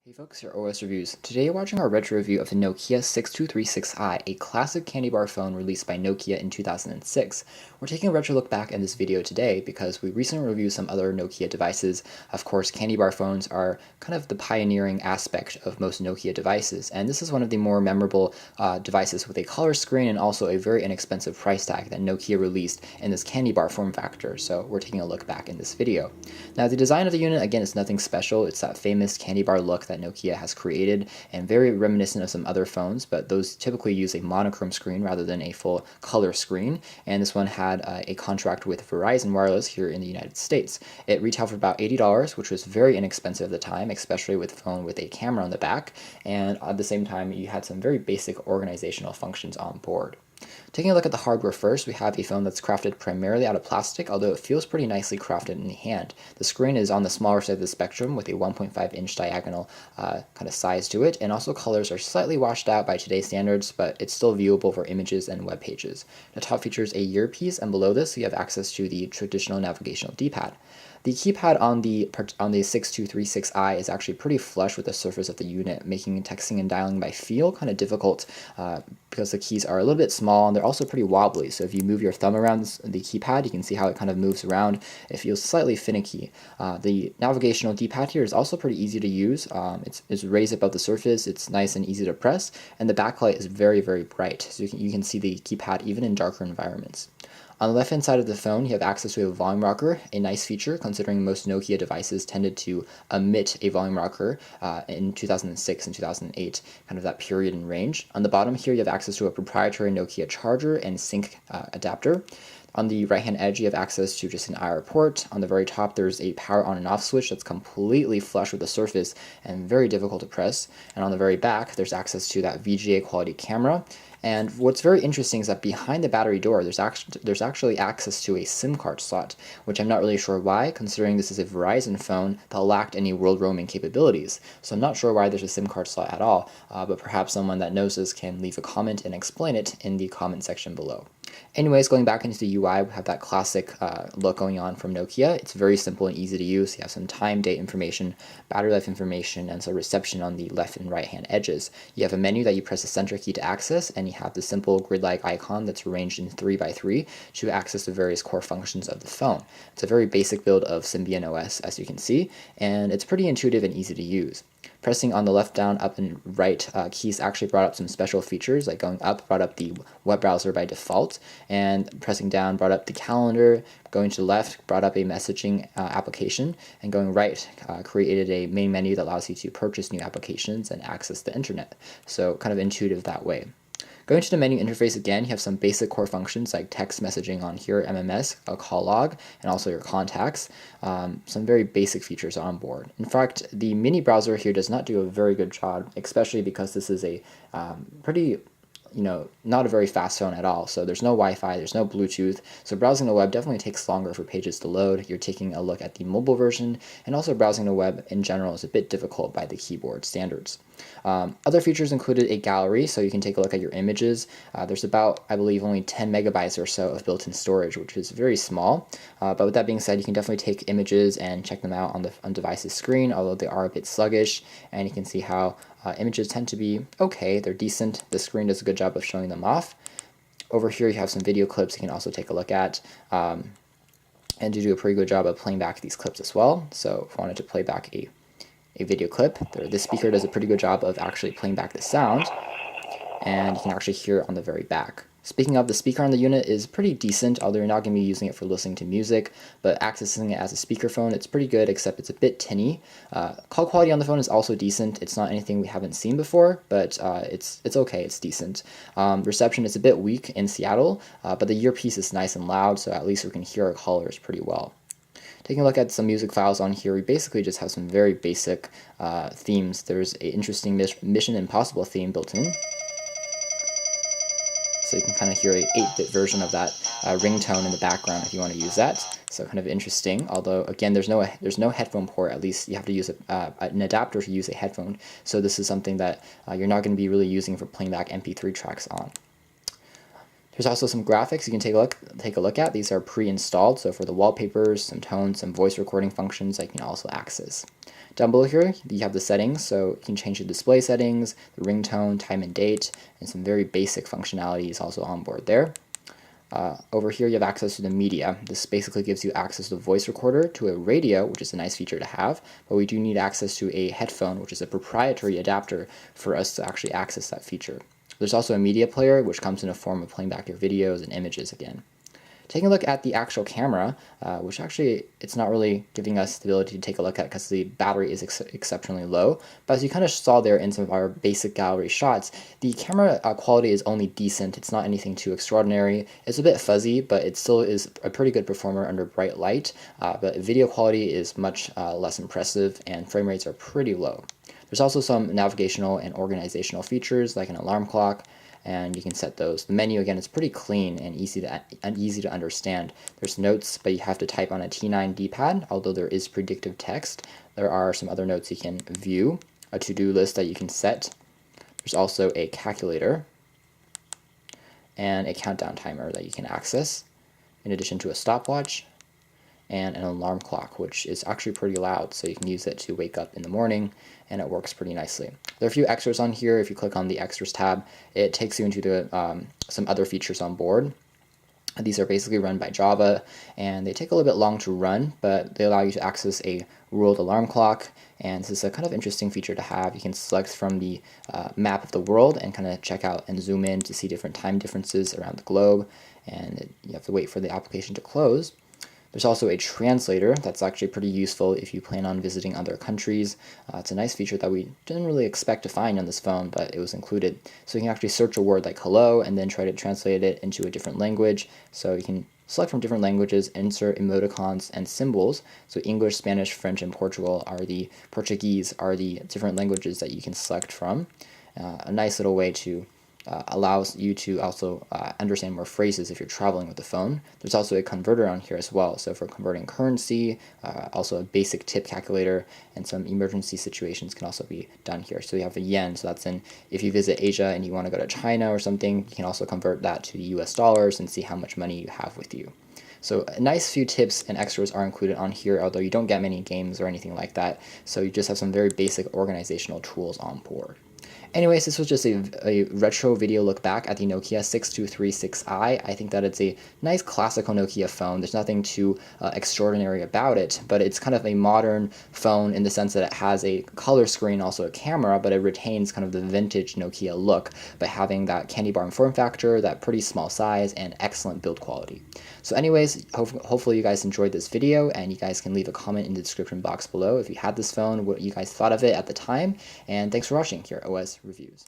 Hey folks, your OS Reviews. Today you're watching our retro review of the Nokia 6236i, a classic candy bar phone released by Nokia in 2006. We're taking a retro look back in this video today because we recently reviewed some other Nokia devices. Of course, candy bar phones are kind of the pioneering aspect of most Nokia devices, and this is one of the more memorable devices with a color screen and also a very inexpensive price tag that Nokia released in this candy bar form factor, so we're taking a look back in this video. Now, the design of the unit, again, is nothing special. It's that famous candy bar look that Nokia has created and very reminiscent of some other phones, but those typically use a monochrome screen rather than a full color screen, and this one had a contract with Verizon Wireless here in the United States. It retailed for about $80, which was very inexpensive at the time, especially with a phone with a camera on the back, and at the same time you had some very basic organizational functions on board. Taking a look at the hardware first, we have a phone that's crafted primarily out of plastic, although it feels pretty nicely crafted in the hand. The screen is on the smaller side of the spectrum with a 1.5-inch diagonal kind of size to it, and also colors are slightly washed out by today's standards, but it's still viewable for images and web pages. The top features a earpiece, and below this you have access to the traditional navigational D-pad. The keypad on the 6236i is actually pretty flush with the surface of the unit, making texting and dialing by feel kind of difficult because the keys are a little bit small and they're also pretty wobbly. So if you move your thumb around the keypad, you can see how it kind of moves around. It feels slightly finicky. The navigational D-pad here is also pretty easy to use. It's raised above the surface, it's nice and easy to press, and the backlight is very, very bright. So you can see the keypad even in darker environments. On the left-hand side of the phone, you have access to a volume rocker, a nice feature considering most Nokia devices tended to omit a volume rocker in 2006 and 2008, kind of that period and range. On the bottom here, you have access to a proprietary Nokia charger and sync adapter. On the right-hand edge, you have access to just an IR port. On the very top, there's a power on and off switch that's completely flush with the surface and very difficult to press. And on the very back, there's access to that VGA quality camera. And what's very interesting is that behind the battery door, there's actually access to a SIM card slot, which I'm not really sure why, considering this is a Verizon phone that lacked any world roaming capabilities. So I'm not sure why there's a SIM card slot at all, but perhaps someone that knows this can leave a comment and explain it in the comment section below. Anyways, going back into the UI, we have that classic look going on from Nokia. It's very simple and easy to use. You have some time, date information, battery life information, and some reception on the left and right hand edges. You have a menu that you press the center key to access, and you have the simple grid-like icon that's arranged in 3x3 to access the various core functions of the phone. It's a very basic build of Symbian OS, as you can see, and it's pretty intuitive and easy to use. Pressing on the left, down, up, and right keys actually brought up some special features, like going up brought up the web browser by default, and pressing down brought up the calendar, going to the left brought up a messaging application, and going right created a main menu that allows you to purchase new applications and access the internet. So kind of intuitive that way. Going to the menu interface again, you have some basic core functions like text messaging on here, MMS, a call log, and also your contacts. Some very basic features are on board. In fact, the mini browser here does not do a very good job, especially because this is a pretty not a very fast phone at all. So there's no Wi-Fi, there's no Bluetooth. So browsing the web definitely takes longer for pages to load. You're taking a look at the mobile version, and also browsing the web in general is a bit difficult by the keyboard standards. Other features included a gallery, so you can take a look at your images. There's about, I believe, only 10 megabytes or so of built-in storage, which is very small. But with that being said, you can definitely take images and check them out on the device's screen, although they are a bit sluggish, and you can see how images tend to be okay, they're decent. The screen does a good job of showing them off. Over here you have some video clips you can also take a look at, and you do a pretty good job of playing back these clips as well. So if I wanted to play back a video clip, this speaker does a pretty good job of actually playing back the sound, and you can actually hear it on the very back. Speaking of, the speaker on the unit is pretty decent, although you're not going to be using it for listening to music, but accessing it as a speakerphone, it's pretty good, except it's a bit tinny. Call quality on the phone is also decent. It's not anything we haven't seen before, but it's okay, it's decent. Reception is a bit weak in Seattle, but the earpiece is nice and loud, so at least we can hear our callers pretty well. Taking a look at some music files on here, we basically just have some very basic themes. There's an interesting Mission Impossible theme built in. So you can kind of hear a 8-bit version of that ringtone in the background if you want to use that. So kind of interesting, although again there's no headphone port. At least you have to use an adapter to use a headphone. So this is something that you're not going to be really using for playing back MP3 tracks on. There's also some graphics you can take a look at. These are pre-installed, so for the wallpapers, some tones, some voice recording functions that you can also access. Down below here, you have the settings, so you can change the display settings, the ringtone, time and date, and some very basic functionalities also on board there. Over here you have access to the media. This basically gives you access to the voice recorder, to a radio, which is a nice feature to have, but we do need access to a headphone, which is a proprietary adapter for us to actually access that feature. There's also a media player, which comes in a form of playing back your videos and images again. Taking a look at the actual camera, which actually it's not really giving us the ability to take a look at because the battery is exceptionally low, but as you kind of saw there in some of our basic gallery shots, the camera quality is only decent. It's not anything too extraordinary. It's a bit fuzzy, but it still is a pretty good performer under bright light, but video quality is much less impressive and frame rates are pretty low. There's also some navigational and organizational features like an alarm clock, and you can set those. The menu, again, is pretty clean and easy to understand. There's notes, but you have to type on a T9 D-pad, although there is predictive text. There are some other notes you can view, a to-do list that you can set. There's also a calculator and a countdown timer that you can access, in addition to a stopwatch and an alarm clock, which is actually pretty loud, so you can use it to wake up in the morning, and it works pretty nicely. There are a few extras on here. If you click on the extras tab, it takes you into some other features on board. These are basically run by Java, and they take a little bit long to run, but they allow you to access a world alarm clock, and this is a kind of interesting feature to have. You can select from the map of the world and kind of check out and zoom in to see different time differences around the globe, and you have to wait for the application to close. There's also a translator that's actually pretty useful if you plan on visiting other countries. It's a nice feature that we didn't really expect to find on this phone, but it was included. So you can actually search a word like hello and then try to translate it into a different language. So you can select from different languages, insert emoticons and symbols. So English, Spanish, French, and Portuguese are the different languages that you can select from. A nice little way to allows you to also understand more phrases if you're traveling with the phone. There's also a converter on here as well, so for converting currency, also a basic tip calculator, and some emergency situations can also be done here. So you have a yen, so that's in if you visit Asia and you want to go to China or something, you can also convert that to US dollars and see how much money you have with you. So a nice few tips and extras are included on here, although you don't get many games or anything like that, so you just have some very basic organizational tools on board. Anyways, this was just a retro video look back at the Nokia 6236i. I think that it's a nice classical Nokia phone. There's nothing too extraordinary about it, but it's kind of a modern phone in the sense that it has a color screen, also a camera, but it retains kind of the vintage Nokia look by having that candy bar form factor, that pretty small size, and excellent build quality. So anyways, hopefully you guys enjoyed this video, and you guys can leave a comment in the description box below if you had this phone, what you guys thought of it at the time, and thanks for watching here at OS Reviews.